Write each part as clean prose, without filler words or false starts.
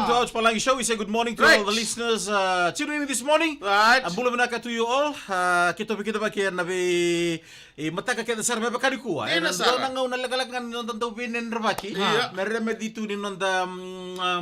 to Ouch Palangi Show. We say good morning to all the listeners tuning in this morning. Right. Ambula menaka to you all. Kita baki nabi mataka kita sar beba kadikua. Ina And sara. nanga unalagalag nga nonton pinin rabaki. Yeah. Mereme ditu ni nonda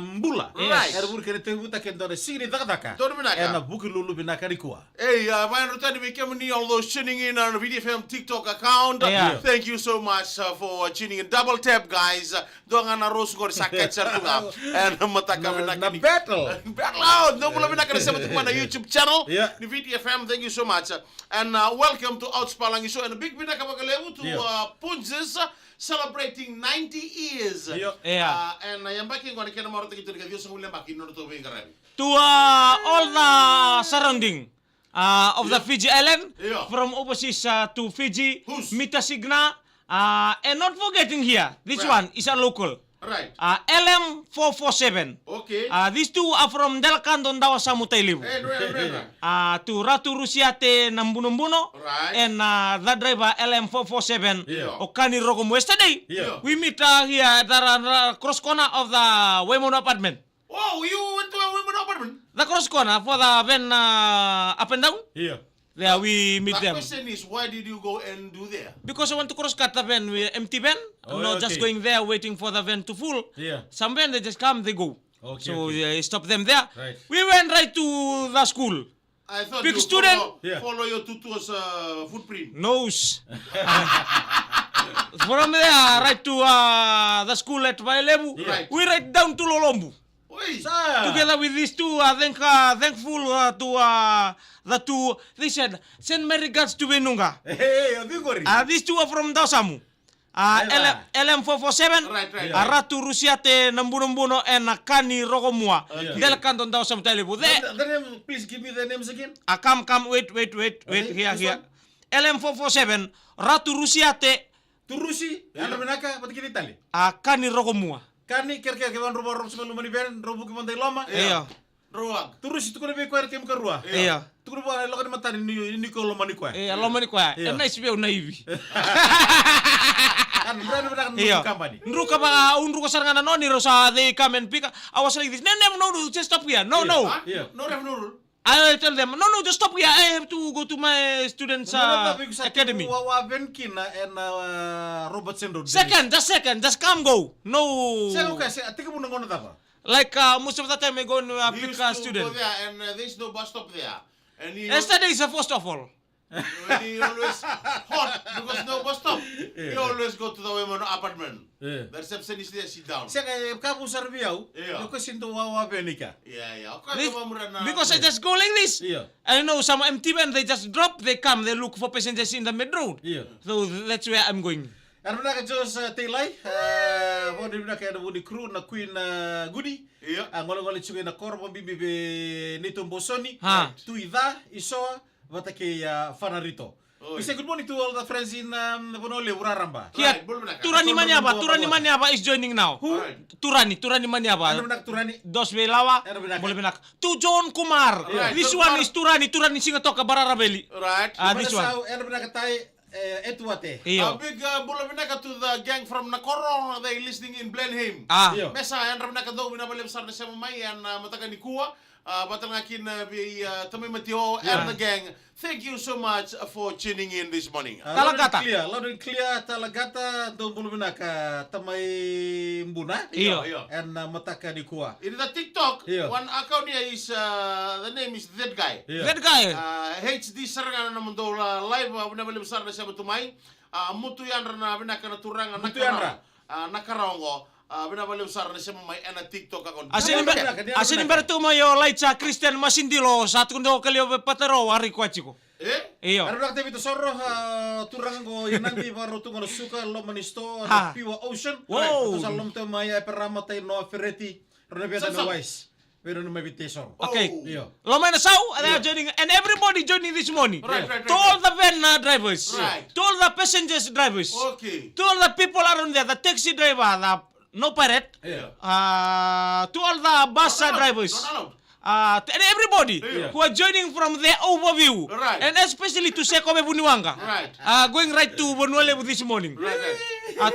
mbula. Right. Erbur kene te buta kendo de signi taka. Todo menaka. And buki lulu binaka dikua. Hey, my Rutani Mikemani, all those tuning in on the VDFM TikTok account. Yeah. Thank you so much for tuning in. Double tap, guys. Doang na rose ko sa ketchup nga. And mataka Na battle. Battle out. No mula binaka sa na YouTube channel. Yeah. The VDFM. Thank you so much. And welcome to Ouch Palangi Show. And a big binaka magalewu to Punjes celebrating 90 years. Yeah. And yung baking ko na kaya na marunong ito ni Dios ang ulang bakin no to be ngarabi. To all the surrounding of the Fiji Island, Yeah. from overseas to Fiji, Who's? Mitasigna, and not forgetting here, this Right. one is a local. Right. LM447. Okay. These two are from Delcandon Dawa Samutailibu. Hey, Dre. To Ratu Rusiate Nambunumbuno. Right. And the driver LM447 Yeah. Okani Rogom. Yesterday, Yeah. we meet here at the cross corner of the Wemono apartment. Oh, you went to a women apartment? The cross corner for the van up and down. Yeah. There we meet The them. question is, why did you go and do there? Because I want to cross cut the van with empty van. I'm not just okay. going there waiting for the van to full. Yeah. Some van they just come, they go. Okay, So okay. stop them there. Right. We went right to the school. I thought Big you student. Yeah. follow your tutor's footprint. Nose. From there, right to the school at Vailebu. Right. We right down to Lolombu. Oi. Together with these two, thankful to the two. They said, send my regards to Benunga. Hey, Vigori. These two are from Dausamu. LM447, Right. Ratu Rusiate Nambunumbuno, and Kani Rogomua. Yeah. Del Canton Dausam Talibu. There, The name, please give me the names again. come, wait, Okay, here. this one? LM447, Ratu Rusiate, Turusi, ano menaka, pati kita Itali. Kani Rogomua. Kani kerja kewan rumah rom semua lumani ben, robu kewan dari lama. Yeah. Ruag. Turusi tu kena be kuar kem kerua. Yeah. Tu kena buat lokal mata ni ko loma ni kuar. Alomani kwa. Yeah. Nice view naivi. Kan berani berani Yeah. company. Nruka ba unruka sarangana no ni rosa they come and pick. I was like this. No, just stop here. No. Huh? Yeah. No revenue. I tell them, no, just stop here. I have to go to my students' academy. Wawa Venkina and Robert Sendo. Just come go. No. Saya oke, saya tika muna ngono tapa. Like most of the time I go and He pick used a to student. go there and there's no bus stop there. And he Yesterday is the first of all. he always hot because no bus stop. He always go to the women apartment. Yeah. The receptionist there sit down. Saya kaya kamu sarbiau. Yeah. Ko sinto wawa Venika. Yeah. Okay, This- mura na. Because I just go like this. Yeah. I know some empty van, they just drop, they come, they look for passengers in the mid road. Yeah. So that's where I'm going. Ano na ka Jos Taylai? Mo di na kaya na di crew na Queen Goody. Yeah. Ngol-ngol chuge na korpo bibi be nito Bosoni. Ha. Tuida isoa watake Fanarito. Oh, We say good morning to all the friends in Bonole Uraramba. Here, Right, boleh nak? Turani Betul, Maniaba, betul. Maniaba is joining now. Who? Right. Turani Ano Maniaba. nak turani? Dos Velawa, Ano benak? boleh benak. To John Kumar. Right, This John one Kumar. is Turani Singatoka Bararabeli. Right. This one. Ano benak katay Etuate. A Iyo. big Bulavinaka to the gang from Nakoro. They listening in Blenheim. Iyo. Mesa yan Rabinaka daw binabalib sa na siya mamay yan matakan ni Kuwa. Batal ngakin bi Tommy Mateo and the gang. Thank you so much for tuning in this morning. Talagata. Loud and clear, Talagata, don't bulubinaka, Tamay Mbuna. Iyo. And Mataka di Kuwa. In the TikTok, Yeah. one account here is the name is that guy. That guy. HD sarangan naman daw live binabalib sa na siya matumay. Mutu yan na binaka na turang Mutu yan ra. nakarongo. Binabalib sa na siya mamay and a TikTok account. Asin bertu mo yo light sa Christian Masindilo sa tundo kalio patero ari kwachiko. Iyo. Ano nak tayo ito soro turang ko nanti baru tu ngono suka lo manisto Ha. Piwa Ocean. Wow. Tu salom to maya perama tayo no Ferretti. Rono biasa Sam-sam. no wise. Pero no may tesor. Okay. Iyo. Lomay na sao, they are joining, and everybody joining this morning. Right. To all the van drivers. Right. To all the passengers drivers. Okay. To all the people around there, the taxi driver, the no pirate. Yeah. To all the bus drivers. Not allowed. and everybody Yeah. who are joining from the overview, Right. and especially to Sekome Buniwanga, Right. going right to Bonuele this morning. Right.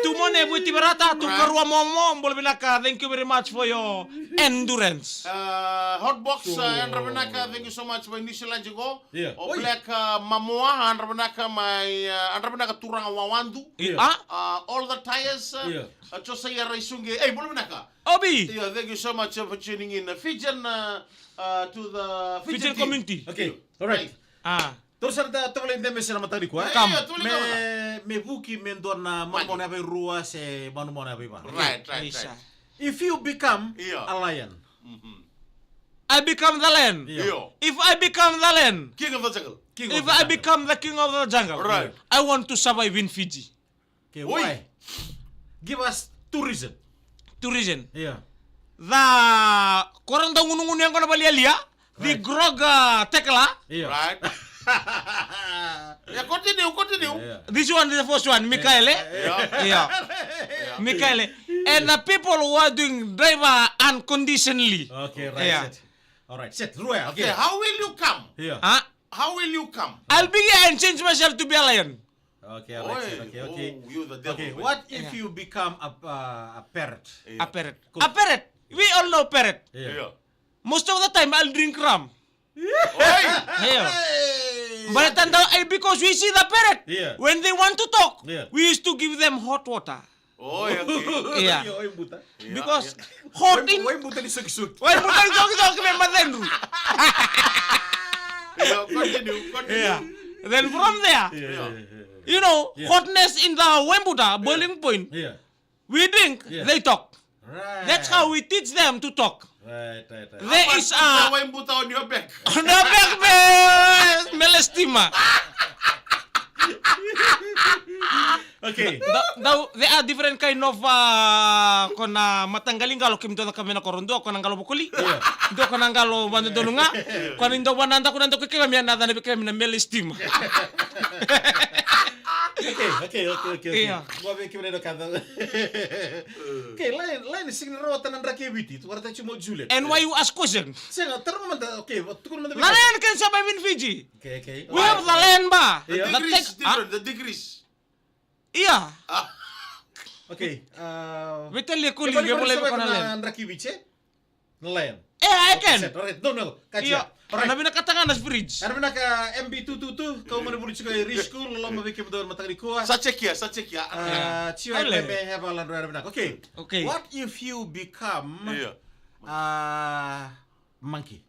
To Mone Butibarata, to Right. Karua Momo, Bolbilaka, thank you very much for your endurance. Hotbox and Rabanaka, thank you so much for initial Lanjigo. Yeah. O Black Mamoa and Rabanaka, my and Rabanaka Turanga Wawandu. Yeah. All the tires. Yeah. Josaya Raisungi. Hey, Bolunaka. Obi, Yeah, thank you so much for tuning in. Fijian to the Fijian team. community. Okay, alright. Terus ada tawalin deme sila matali ko, Kam. Yeah, tuloy ka me buki mendon na mo na rua se manu mo na ba. Right. If you become Yeah. a lion. I become the land. Yeah. Yo, If I become the land, King of the Jungle. King if of the I jungle. become the king of the jungle, Right. I want to survive in Fiji. Okay, Oi. why? Give us two reasons. Two reasons. Yeah. The korang tahu ngunung yang kena bali alia, the grog tekla. Yeah. Right. Yeah, continue. Yeah. This one is the first one, Mikaele. Yeah. Yeah, Mikaele. And the people who are doing driver unconditionally. Okay, right. Yeah. Set. Alright, set. Ruya, Okay, okay. how will you come? Yeah. Huh? How will you come? I'll be here and change myself to be a lion. Okay, alright. Set. Okay, okay. Oh, you the devil. Okay, man. what if Yeah. you become a parrot? A parrot. Cool. A parrot. We all know parrot. Yeah. Most of the time, I'll drink rum. Oi! Yeah. Hey! But because we see the parrot, Yeah. when they want to talk, Yeah. we used to give them hot water. Oi, okay. Yeah. Oi, buta. Because hot in... Oi, buta ni sug-sug. Why would I talk to Mazenru? Yeah, continue. Yeah. Then from there, you know, Yeah. hotness in the Wembuta, boiling point, Yeah. we drink, Yeah. they talk. Right. That's how we teach them to talk. Right. There is a a... wine buta on your back. On the back, melestima. Okay. There are different kind of kona matanggaling kalau kim to kami na korondo kona ngalo bukuli. Do kona ngalo bantu donunga. Kona indo bananda ko nanto keke kami na dana kami na melestima. Okay. Iya. Gua bikin do kanta. Okay, lain sing rawatan ang rakebiti. Tu warta cuma Juliet. And why you ask question? Saya terus manda. Okay, tukun manda. Nalayan can survive in Fiji. Okay. We have the land ba? The The degrees tech- different, the degrees. Iya. Okay. Betul ya kulit dia boleh bukan land. Ang rakibiche. Nelayan. I can. Alright, no. Iya. Alright. Nabi nakatakan nas bridge. Ano na ka MB222 kau mana boleh juga risk school lo mabikin betul mata di kuah. Sachekia. Ciu Boleh. bebe have a land right. Okay. Okay. What if you become Yeah. monkey?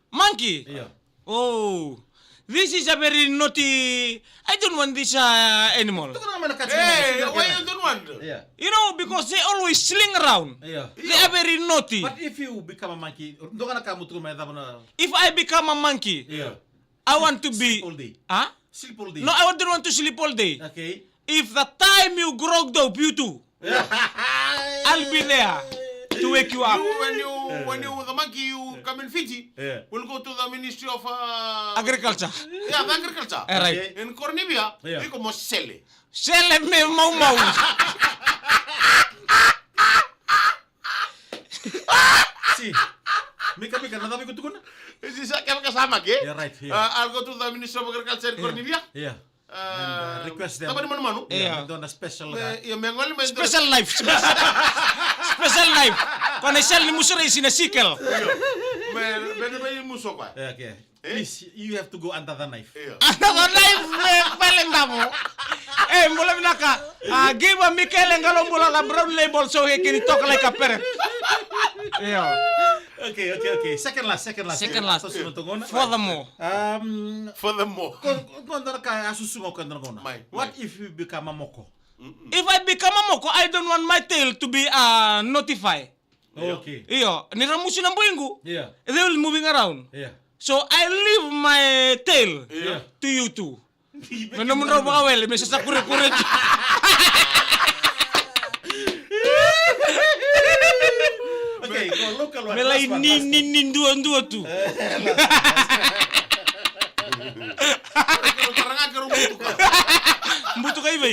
Monkey. Yeah. Oh. This is a very naughty. I don't want this animal. Itu kan mana Hey, why you don't want? Yeah. You know, because they always sling around. Yeah. They are very naughty. But if you become a monkey, do kan kamu tuh main na. If I become a monkey, Yeah. I want to be. Sleep all day. Huh? Sleep all day. No, I don't want to sleep all day. Okay. If the time you grow up, you too, I'll be there to wake you up. When you the monkey you come in Fiji, Yeah. we'll go to the Ministry of Agriculture. Yeah, the agriculture. Right. Okay. In Cornibia, Yeah. we come sell it. Sell me mau. Si. Mika nada ko tukun. This is kasama ke? Yeah, right, yeah. I'll go to the Ministry of Agriculture in Cornibia. Yeah. And request them. Apa di mana-mana? Yeah. Don a special. Ya mengoli men. Special life. Special life. Kung sell ni musura sinasikel. Men muso pa. Yeah, okay. Please, you have to go under the knife. Iya. Another life palen damo. Mula minaka. Give a Michael and Galombola la brown label so he can talk like a parrot. Yeah. Okay. Second last. Susunod tunggon. Furthermore. Furthermore. Kung ka asusungo ka ngona. May. What if you become a moko? If I become a moko, I don't want my tail to be notified. Okay. Iyo, niramusin ang buhingo. Yeah. They will moving around. Yeah. So I leave my tail Yeah. to you two. Namun raw mga awel, may sasakure-kure. Okay, go local one. Melay Last one. ninduan-dua tu. Karang agar umutu ka. Buto kayo ba?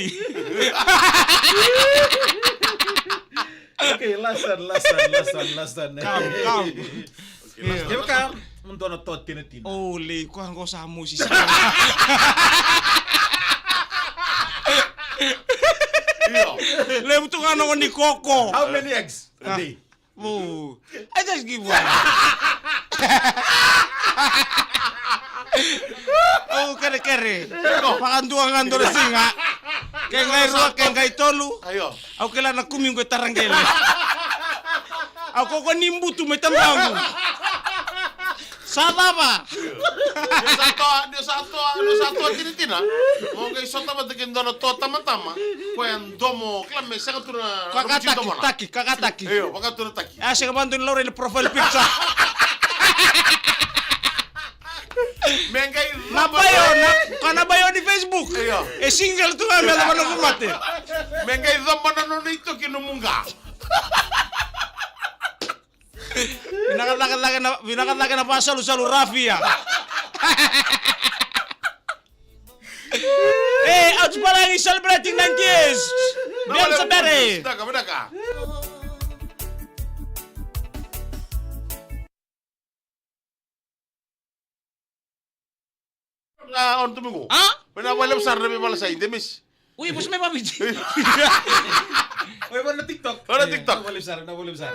Okay, last one. Calm. Ya kan mendono tot tina. Ole, ko ang sa musi. Iya. Le butuh ano ni Koko. How many eggs a day? Oh, I just give one. Oh, kere. Pakanduang ando na singa. Kaya ngay ruwa, kaya ngay tolu. Ayo. Ako kailan na kuming ko taranggele. Ako ko nimbu tu may tambango. Sada ba? Dia satu tinitina. Mo kay sota ba tekin dono to tama-tama. Ko yan domo klame sa katuna. Kakataki. Ayo, pakatuna taki. Siya ka bantu ni Laura yung profile picture. Mengay Nabayo ni Facebook. Iya. Single tu nga meron ng kumate. Mengay zaman ano nito kinumunga. Binakalaga na pa salu Rafia. Outs pa lang celebrating 90 years. Biar sabere. Daka. On tumingo. Ah? Pinawalam sar na bibala sa Indemis. Uy, bos may pabiji. Oy, na TikTok. Wala TikTok. Na boleh besar.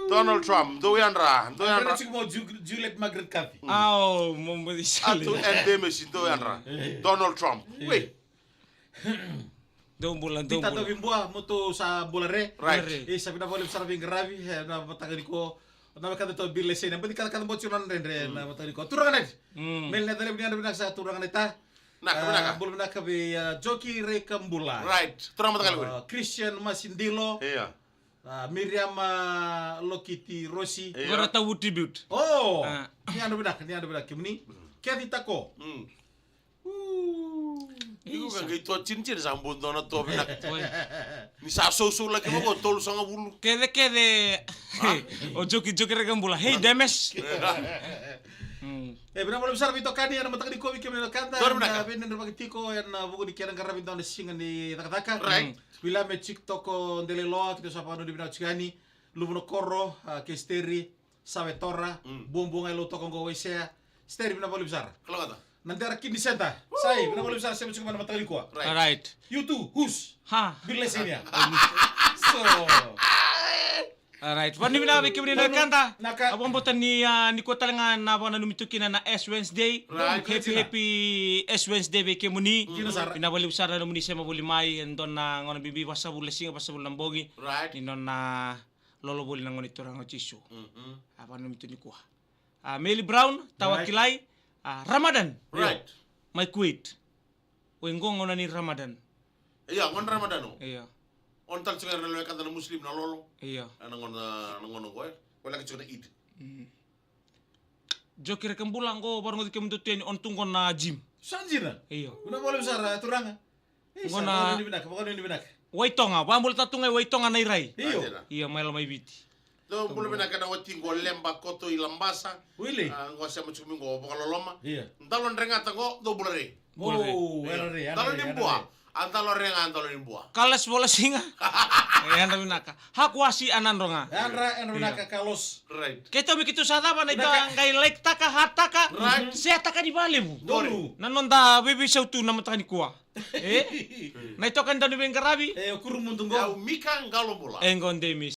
Donald Trump, do yanra. Ano si mo Juliet Margaret Cathy. Aw, mambisali. Atu Indemis do yanra. Donald Trump. Wait. Dong bulan. Tita to bimbuah mo to sa bulare. Right. Sabi na boleh besar bing gravi na matagal ko. Na makada to bille sen. Bani kala mo chunan ren na matagal ko. Turangan net. Mel na dali binan sa turangan neta. Naka. Boleh nak be Joki Rekambula. Right. Turang matagal ko. Christian Masindilo. Iya. Miriam Lokiti Rossi. Gora tahu tribute. Oh. Ni anu benak. Kini Kathy Tako. Iku kan gitu cincin sambun dono to binak. Ni sa susu lagi mo tol sanga bulu. Kede. O joki rekambula. Hey Demes. Benar boleh besar Vito Kani yang matakan di komik yang kanta. Dorang benak. Benar bagi tiko yang buku di kian karena Vito di singan di taka-taka. Right. Bila me TikTok ko ndele loa kita sapa no di bina chigani. Lumo korro ke steri sawe torra. Buong-buong lo tokong go wesea. Steri benar boleh besar. Kalau kata. Nanti kini senta. Saya benar boleh besar saya cuma matakan ko. Alright. You too, who's? Ha. Bilesnya. So. Alright. Wani bina biki bina kanta. Naka. Abang botan ni kota lengan na bang numitukin na S Wednesday. Right. Happy S Wednesday beke muni. Sar. Pina bali usara na muni sama buli mai endon na ngona bibi basa buli singa basa buli lambogi. Right. Inon na lolo buli na ngoni turang chisu. Apa numituni kuha. Meli Brown tawakilai Ramadan. Right. My quit. Wengong ngona ni Ramadan. Iya, ngon Ramadano. Iya. On tal cengar na kanta na muslim na lolo. Iya. Nangon ko. Wala ka cengar Eid. Joki rekembulang ko baru ngoti kemututin on tunggon na gym. Sanjina. Iya. Benar boleh besar turanga. Ngona- Pokoknya ini benak. Waitonga, bambul tatungay waitonga na iray. Iyo. Iya, mail may biti. Do bulu bina kada wati ngo lemba koto ilambasa. Willy. Ngo sa mo chumi ngo bokaloloma. Iya. Ndalon rengata ngo do bulare. Oh, erre. Ndalon nimbua. Antalo renga antalo nimbua. Kalas bola singa. Ayan na binaka. Hakwasi anan ronga. Andra benak kalos. Right. Kita begitu sadapa na ito ang kay like taka hataka. Right. Siya taka di bali mo. Dolu. Nanonda bibi siya tu na mataka ni kuwa. Na ito kan danu beng karabi. Kurung muntung Ya go. mika ngalo bola. Engon demis.